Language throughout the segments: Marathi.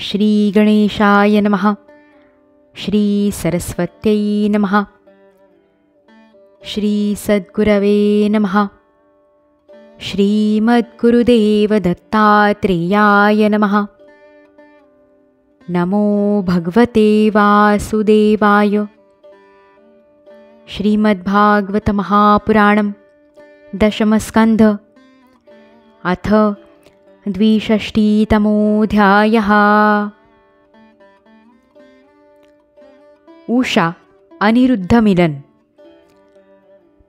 श्री गणेशाय नमः. श्री सरस्वत्यै नमः. श्री सद्गुरवे नमः. श्रीमद्गुरुदेव दत्तात्रेयाय नमः. नमो भगवते वासुदेवाय. श्रीमद्भागवत महापुराणं दशमस्कन्ध अथ 62तमोऽध्यायः. उषा अनिरुद्ध मिलन.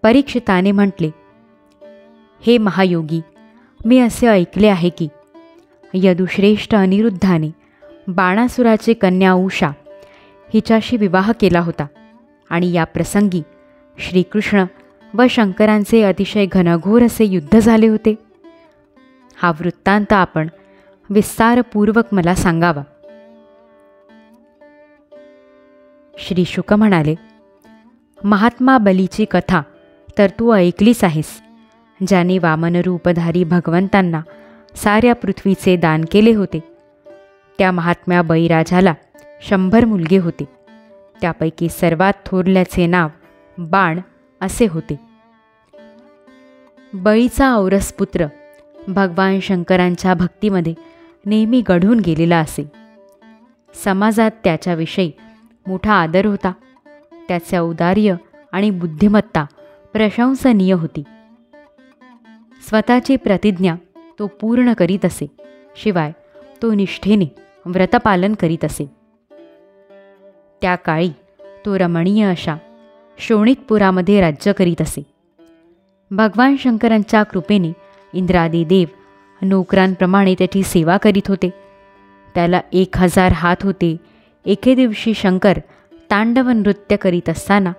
परीक्षिताने म्हटले, हे महायोगी, मी असे ऐकले आहे की यदुश्रेष्ठ अनिरुद्धाने बाणासुराची कन्या उषा हिच्याशी विवाह केला होता आणि या प्रसंगी श्रीकृष्ण व शंकरांचे अतिशय घनघोर असे युद्ध झाले होते. हा वृत्तांत आपण विस्तारपूर्वक मला सांगावा. श्री शुक म्हणाले, महात्मा बलीची कथा तर तू ऐकलीच आहेस, ज्याने वामनरूपधारी भगवंतांना साऱ्या पृथ्वीचे दान केले होते. त्या महात्म्या बळीराजाला 100 मुलगे होते. त्यापैकी सर्वात थोरल्याचे नाव बाण असे होते. बळीचा औरस पुत्र भगवान शंकरांच्या भक्तीमध्ये नेहमी घडून गेलेला असे. समाजात त्याच्याविषयी मोठा आदर होता. त्याचे औदार्य आणि बुद्धिमत्ता प्रशंसनीय होती. स्वतःची प्रतिज्ञा तो पूर्ण करीत असे. शिवाय तो निष्ठेने व्रतपालन करीत असे. त्या काळी तो रमणीय अशा शोणितपुरामध्ये राज्य करीत असे. भगवान शंकरांच्या कृपेने इंद्रादी देव नोकरांप्रमाणे त्याची सेवा करीत होते. त्याला 1000 हात होते. एके दिवशी शंकर तांडव नृत्य करीत असताना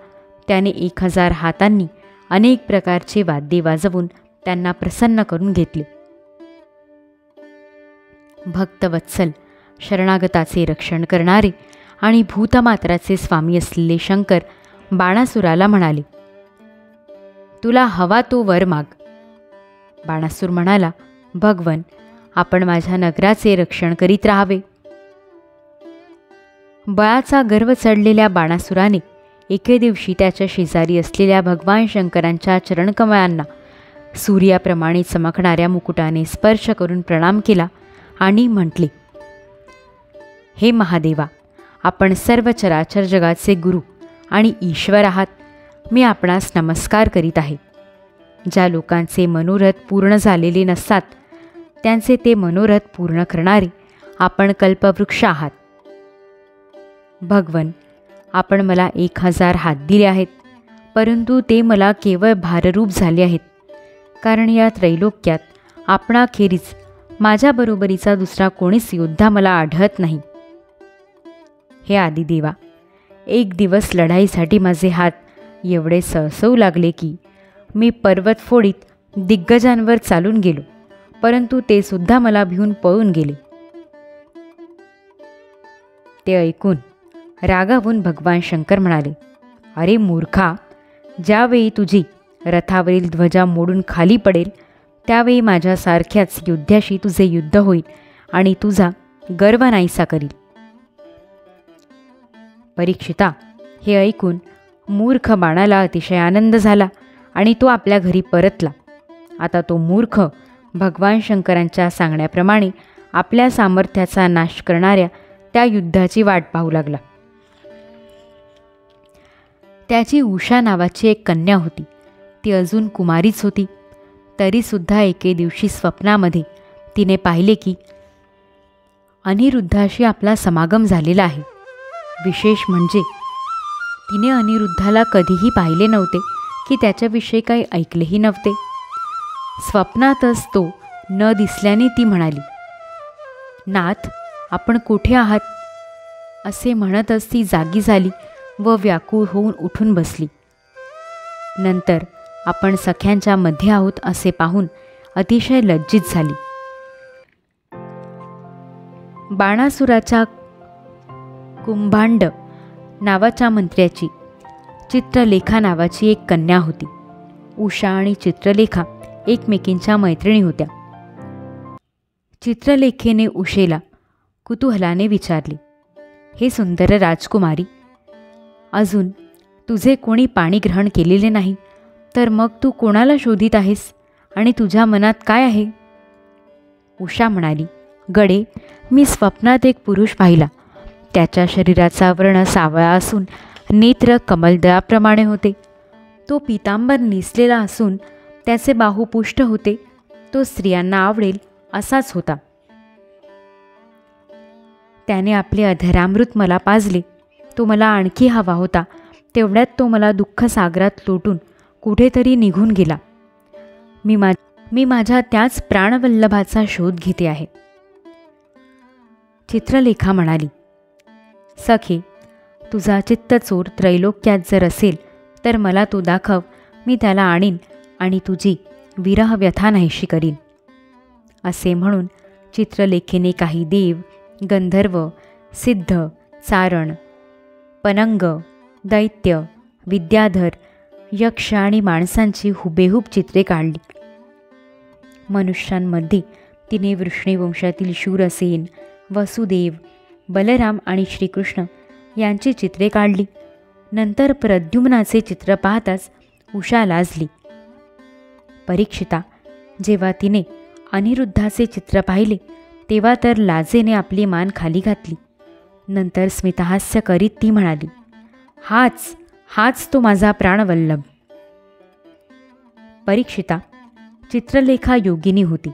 त्याने 1000 हातांनी अनेक प्रकारचे वाद्ये वाजवून त्यांना प्रसन्न करून घेतले. भक्तवत्सल, शरणागताचे रक्षण करणारे आणि भूतमात्राचे स्वामी असलेले शंकर बाणासुराला म्हणाले, तुला हवा तो वर माग. बाणासूर म्हणाला, भगवन, आपण माझ्या नगराचे रक्षण करीत राहावे. बळाचा गर्व चढलेल्या बाणासुराने एके दिवशी त्याच्या शेजारी असलेल्या भगवान शंकरांच्या चरणकमळांना सूर्याप्रमाणे चमकणाऱ्या मुकुटाने स्पर्श करून प्रणाम केला आणि म्हटले, हे महादेवा, आपण सर्व चराचर जगाचे गुरु आणि ईश्वर आहात. मी आपणास नमस्कार करीत आहे. ज्या लोकांचे मनोरथ पूर्ण झालेले नसतात त्यांचे ते मनोरथ पूर्ण करणारे आपण कल्पवृक्ष आहात. भगवन, आपण मला 1000 हात दिले आहेत, परंतु ते मला केवळ भाररूप झाले आहेत, कारण या त्रैलोक्यात आपणाखेरीज माझ्याबरोबरीचा दुसरा कोणीच योद्धा मला आढळत नाही. हे आदिदेवा, एक दिवस लढाईसाठी माझे हात एवढे सळसळू लागले की मी पर्वतफोडीत दिग्गजांवर चालून गेलो, परंतु ते सुद्धा मला भिवून पळून गेले. ते ऐकून रागावून भगवान शंकर म्हणाले, अरे मूर्खा, ज्यावेळी तुझी रथावरील ध्वजा मोडून खाली पडेल त्यावेळी माझ्यासारख्याच योद्ध्याशी तुझे युद्ध होईल आणि तुझा गर्व नाहीसा करील. परीक्षिता, हे ऐकून मूर्ख बाणाला अतिशय आनंद झाला आणि तो आपल्या घरी परतला. आता तो मूर्ख भगवान शंकरांच्या सांगण्याप्रमाणे आपल्या सामर्थ्याचा नाश करणाऱ्या त्या युद्धाची वाट पाहू लागला. त्याची उषा नावाची एक कन्या होती. ती अजून कुमारीच होती. तरीसुद्धा एके दिवशी स्वप्नामध्ये तिने पाहिले की अनिरुद्धाशी आपला समागम झालेला आहे. विशेष म्हणजे तिने अनिरुद्धाला कधीही पाहिले नव्हते की त्याच्याविषयी काही ऐकलेही नव्हते. स्वप्नातच तो न दिसल्याने ती म्हणाली, नाथ, आपण कुठे आहात? असे म्हणतच ती जागी झाली व व्याकुळ होऊन उठून बसली. नंतर आपण सख्यांच्या मध्ये आहोत असे पाहून अतिशय लज्जित झाली. बाणासुराच्या कुंभांड नावाच्या मंत्र्याची चित्रलेखा नावाची एक कन्या होती. उषा आणि चित्रलेखा एकमेकींच्या मैत्रिणी होत्या. चित्रलेखेने उषेला कुतूहलाने विचारले, हे सुंदर राजकुमारी, अजून तुझे कोणी पाणी ग्रहण केलेले नाही, तर मग तू कोणाला शोधित आहेस आणि तुझ्या मनात काय आहे? उषा म्हणाली, गडे, मी स्वप्नात एक पुरुष पाहिला. त्याच्या शरीराचा वर्ण सावळा असून नेत्र कमलदळाप्रमाणे होते. तो पीतांबर नेसलेला असून त्याचे बाहू पुष्ट होते. तो स्त्रियांना आवडेल असाच होता. त्याने आपले अधरामृत मला पाजले. तो मला आणखी हवा होता. तेवढ्यात तो मला दुःख सागरात लोटून कुठेतरी निघून गेला. मी माझ्या त्याच प्राणवल्लभाचा शोध घेते आहे. चित्रलेखा म्हणाली, सखे, तुझा चित्तचोर त्रैलोक्यात जर असेल तर मला तो दाखव. मी त्याला आणीन आणि तुझी विरह व्यथा नाहीशी करीन. असे म्हणून चित्रलेखेने काही देव, गंधर्व, सिद्ध, चारण, पनंग, दैत्य, विद्याधर, यक्ष आणि माणसांची हुबेहूब चित्रे काढली. मनुष्यांमध्ये तिने वृष्णीवंशातील शूरसेन, वसुदेव, बलराम आणि श्रीकृष्ण यांची चित्रे काढली. नंतर प्रद्युम्नाचे चित्र पाहताच उषा लाजली. परीक्षिता, जेव्हा तिने अनिरुद्धाचे चित्र पाहिले तेव्हा तर लाजेने आपली मान खाली घातली. नंतर स्मितहास्य करीत ती म्हणाली, हाच तो माझा प्राणवल्लभ. परीक्षिता, चित्रलेखा योगिनी होती.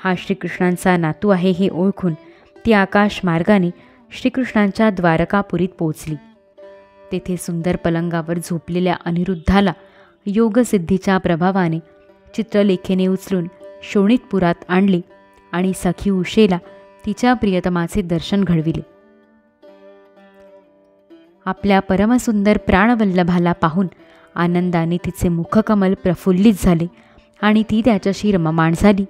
हा श्रीकृष्णांचा नातू आहे हे ओळखून ती आकाश मार्गाने श्रीकृष्णांच्या द्वारकापुरीत पोचली. तेथे सुंदर पलंगावर झोपलेल्या अनिरुद्धाला योगसिद्धीच्या प्रभावाने चित्रलेखेने उचलून शोणितपुरात आणले आणि सखी उषेला तिच्या प्रियतमाचे दर्शन घडविले. आपल्या परमसुंदर प्राणवल्लभाला पाहून आनंदाने तिचे मुखकमल प्रफुल्लित झाले आणि ती त्याच्याशी रममाण झाली.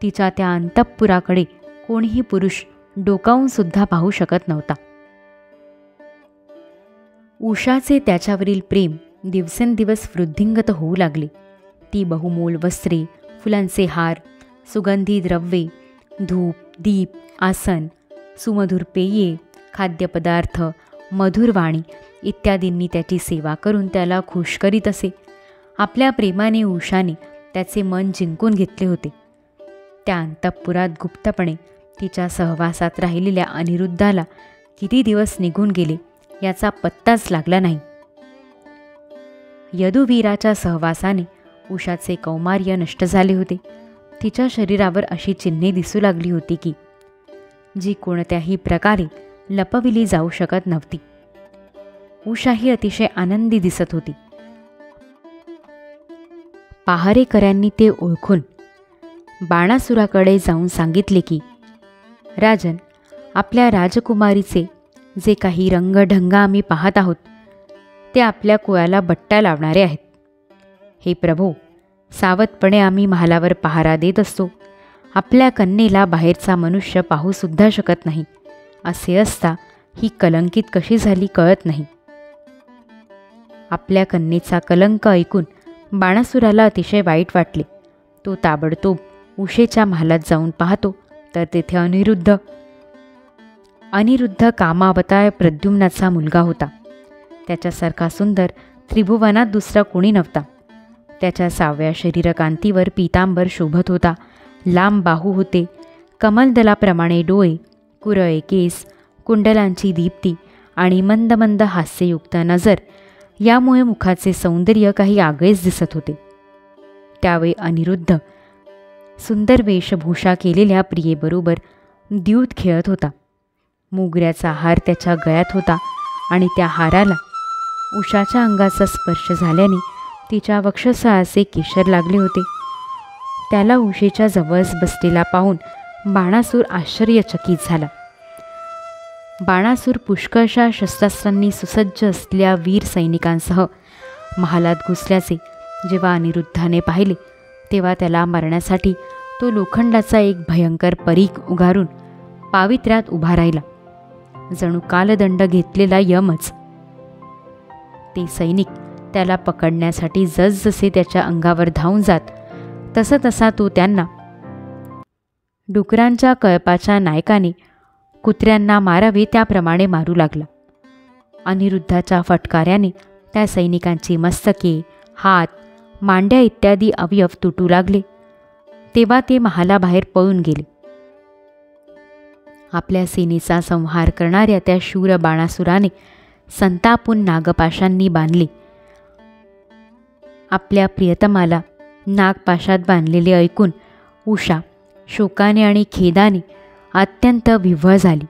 तिच्या त्या अंतःपुराकडे कोणीही पुरुष डोकावून सुद्धा पाहू शकत नव्हता. उषाचे त्याच्यावरील प्रेम दिवसेंदिवस वृद्धिंगत होऊ लागले. ती बहुमोल वस्त्रे, फुलांचे हार, सुगंधी द्रव्ये, धूप, दीप, आसन, सुमधुर पेये, खाद्यपदार्थ, मधुर वाणी इत्यादींनी त्याची सेवा करून त्याला खुश करीत असे. आपल्या प्रेमाने उषाने त्याचे मन जिंकून घेतले होते. त्या अंतःपुरात गुप्तपणे तिच्या सहवासात राहिलेल्या अनिरुद्धाला किती दिवस निघून गेले याचा पत्ताच लागला नाही. यदुवीराच्या सहवासाने उषाचे कौमार्य नष्ट झाले होते. तिच्या शरीरावर अशी चिन्हे दिसू लागली होती की जी कोणत्याही प्रकारे लपविली जाऊ शकत नव्हती. उषा ही अतिशय आनंदी दिसत होती. पहारेकऱ्यांनी ते ओळखून बाणासुराकडे जाऊन सांगितले की, राजन, आपल्या राजकुमारीचे जे काही रंगढंग आम्ही पाहत आहोत ते आपल्या कुळाला बट्ट्या लावणारे आहेत. हे प्रभो, सावधपणे आम्ही महालावर पहारा देत असतो. आपल्या कन्येला बाहेरचा मनुष्य पाहूसुद्धा शकत नाही. असे असता ही कलंकित कशी झाली कळत नाही. आपल्या कन्येचा कलंक ऐकून बाणासुराला अतिशय वाईट वाटले. तो ताबडतोब उषेच्या महालात जाऊन पाहतो तर तेथे अनिरुद्ध कामावतार प्रद्युम्नाचा मुलगा होता. त्याच्यासारखा सुंदर त्रिभुवनात दुसरा कोणी नव्हता. त्याच्या सावळ्या शरीरकांतीवर पीतांबर शोभत होता. लांब बाहू होते, कमलदलाप्रमाणे डोळे, कुरळे केस, कुंडलांची दीप्ती आणि मंद मंद हास्ययुक्त नजर यामुळे मुखाचे सौंदर्य काही आगळेच दिसत होते. त्यावेळी अनिरुद्ध सुंदर वेशभूषा केलेल्या प्रियेबरोबर द्यूत खेळत होता. मोगऱ्याचा हार त्याच्या गळ्यात होता आणि त्या हाराला उषाच्या अंगाचा स्पर्श झाल्याने तिच्या वक्षस्थळाचे केशर लागले होते. त्याला उषेच्या जवळच बसलेला पाहून बाणासूर आश्चर्यचकित झाला. बाणासूर पुष्कळशा शस्त्रास्त्रांनी सुसज्ज असलेल्या वीर सैनिकांसह महालात घुसल्याचे जेव्हा अनिरुद्धाने पाहिले तेव्हा त्याला मारण्यासाठी तो लोखंडाचा एक भयंकर परीघ उगारून पावित्र्यात उभा राहिला, जणू कालदंड घेतलेला यमच. ते सैनिक त्याला पकडण्यासाठी जसजसे त्याच्या अंगावर धावून जात तसा तो त्यांना डुकरांच्या कळपाच्या नायकाने कुत्र्यांना मारावे त्याप्रमाणे मारू लागला. अनिरुद्धाच्या फटकाऱ्याने त्या सैनिकांची मस्तके, हात, मांड्या इत्यादी अवयव तुटू लागले. तेव्हा ते महालाबाहेर पळून गेले. आपल्या सेनेचा संहार करणाऱ्या त्या शूर बाणासुराने संतापून नागपाशांनी बांधले. आपल्या प्रियतमाला नागपाशात बांधलेले ऐकून उषा शोकाने आणि खेदाने अत्यंत विव्हळ झाली.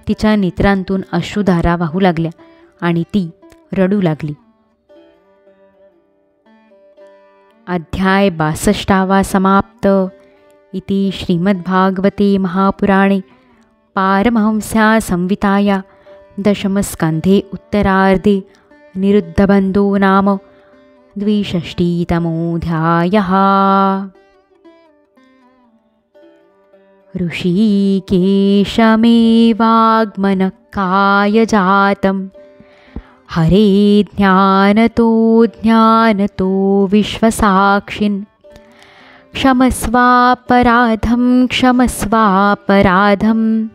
तिच्या नेत्रांतून अश्रुधारा वाहू लागल्या आणि ती रडू लागली. अध्याय 62 समाप्त. इति श्रीमद्भागवते महापुराणे पारमहंस्या संहिताया दशमस्कन्धे उत्तरार्धे निरुद्धबन्धो नाम 62तमोऽध्यायः. ऋषिकेशमेवाग्मनकायजातं हरे ज्ञानतो ज्ञानतो विश्वसाक्षिन् क्षमस्वापराधं क्षमस्वापराधं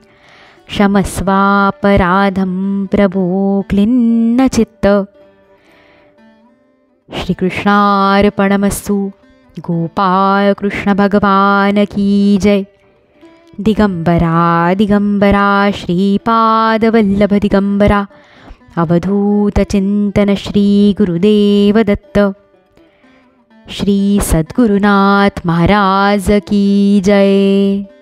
क्षमस्वापराधं प्रभो क्लिन्नचित्त. श्रीकृष्णार्पणमस्तु. गोपाल कृष्ण भगवान की जय. दिगंबरा दिगंबरा श्रीपादवल्लभ दिगंबरा अवधूत चिंतन श्री गुरुदेव दत्त. श्री सद्गुरुनाथ महाराज की जय.